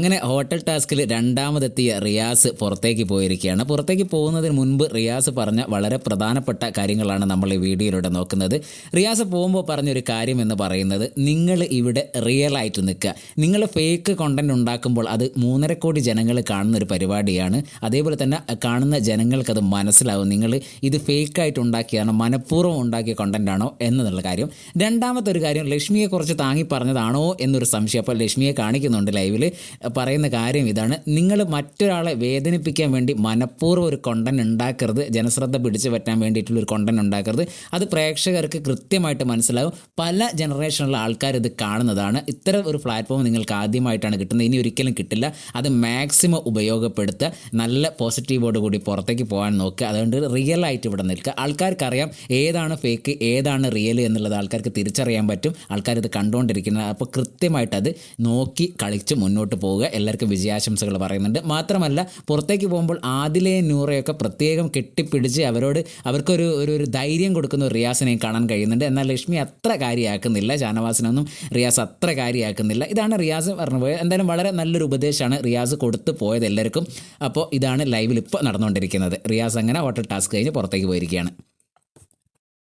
അങ്ങനെ ഹോട്ടൽ ടാസ്കിൽ രണ്ടാമതെത്തിയ റിയാസ് പുറത്തേക്ക് പോയിരിക്കുകയാണ്. പുറത്തേക്ക് പോകുന്നതിന് മുൻപ് റിയാസ് പറഞ്ഞ വളരെ പ്രധാനപ്പെട്ട കാര്യങ്ങളാണ് നമ്മൾ ഈ വീഡിയോയിലൂടെ നോക്കുന്നത്. റിയാസ് പോകുമ്പോൾ പറഞ്ഞൊരു കാര്യം എന്ന് പറയുന്നത്, നിങ്ങൾ ഇവിടെ റിയൽ ആയിട്ട് നിൽക്കുക. നിങ്ങൾ ഫേക്ക് കണ്ടൻറ് ഉണ്ടാക്കുമ്പോൾ അത് 3.5 കോടി ജനങ്ങൾ കാണുന്ന ഒരു പരിപാടിയാണ്. അതേപോലെ തന്നെ കാണുന്ന ജനങ്ങൾക്കത് മനസ്സിലാവും നിങ്ങൾ ഇത് ഫേക്കായിട്ട് ഉണ്ടാക്കിയതാണോ, മനഃപൂർവ്വം ഉണ്ടാക്കിയ കണ്ടൻറ്റാണോ എന്നുള്ള കാര്യം. രണ്ടാമത്തെ ഒരു കാര്യം, ലക്ഷ്മിയെ കുറച്ച് താങ്ങി പറഞ്ഞതാണോ എന്നൊരു സംശയം. അപ്പോൾ ലക്ഷ്മിയെ കാണിക്കുന്നുണ്ട് ലൈവിൽ. പറയുന്ന കാര്യം ഇതാണ്: നിങ്ങൾ മറ്റൊരാളെ വേദനിപ്പിക്കാൻ വേണ്ടി മനഃപൂർവ്വം ഒരു കണ്ടന്റ് ഉണ്ടാക്കരുത്, ജനശ്രദ്ധ പിടിച്ചു പറ്റാൻ വേണ്ടിയിട്ടുള്ളൊരു കണ്ടന്റ് ഉണ്ടാക്കരുത്. അത് പ്രേക്ഷകർക്ക് കൃത്യമായിട്ട് മനസ്സിലാവും. പല ജനറേഷനിലുള്ള ആൾക്കാർ ഇത് കാണുന്നതാണ്. ഇത്തരം ഒരു പ്ലാറ്റ്ഫോം നിങ്ങൾക്ക് ആദ്യമായിട്ടാണ് കിട്ടുന്നത്, ഇനി ഒരിക്കലും കിട്ടില്ല. അത് മാക്സിമം ഉപയോഗപ്പെടുത്തുക, നല്ല പോസിറ്റീവോട് കൂടി പുറത്തേക്ക് പോകാൻ നോക്കുക. അതുകൊണ്ട് റിയൽ ആയിട്ട് ഇവിടെ നിൽക്കുക. ആൾക്കാർക്കറിയാം ഏതാണ് ഫേക്ക് ഏതാണ് റിയൽ എന്നുള്ളത് ആൾക്കാർക്ക് തിരിച്ചറിയാൻ പറ്റും. ആൾക്കാരിത് കണ്ടുകൊണ്ടിരിക്കുന്നത്. അപ്പോൾ കൃത്യമായിട്ട് അത് നോക്കി കളിച്ച് മുന്നോട്ട് പോവുക. എല്ലാവർക്കും വിജയാശംസകൾ പറയുന്നുണ്ട്. മാത്രമല്ല, പുറത്തേക്ക് പോകുമ്പോൾ ആദിലയും നൂറയൊക്കെ പ്രത്യേകം കെട്ടിപ്പിടിച്ച് അവർക്കൊരു ധൈര്യം കൊടുക്കുന്ന ഒരു റിയാസിനെയും കാണാൻ കഴിയുന്നുണ്ട്. എന്നാൽ ലക്ഷ്മി അത്ര കാര്യമാക്കുന്നില്ല, ഷാനവാസിനൊന്നും റിയാസ് അത്ര കാര്യമാക്കുന്നില്ല. ഇതാണ് റിയാസ് പറഞ്ഞു പോയത്. എന്തായാലും വളരെ നല്ലൊരു ഉപദേശമാണ് റിയാസ് കൊടുത്തു പോയത് എല്ലാവർക്കും. അപ്പോൾ ഇതാണ് ലൈവിൽ ഇപ്പോൾ നടന്നുകൊണ്ടിരിക്കുന്നത്. റിയാസ് അങ്ങനെ ഹോട്ടൽ ടാസ്ക് കഴിഞ്ഞ് പുറത്തേക്ക് പോയിരിക്കുകയാണ്.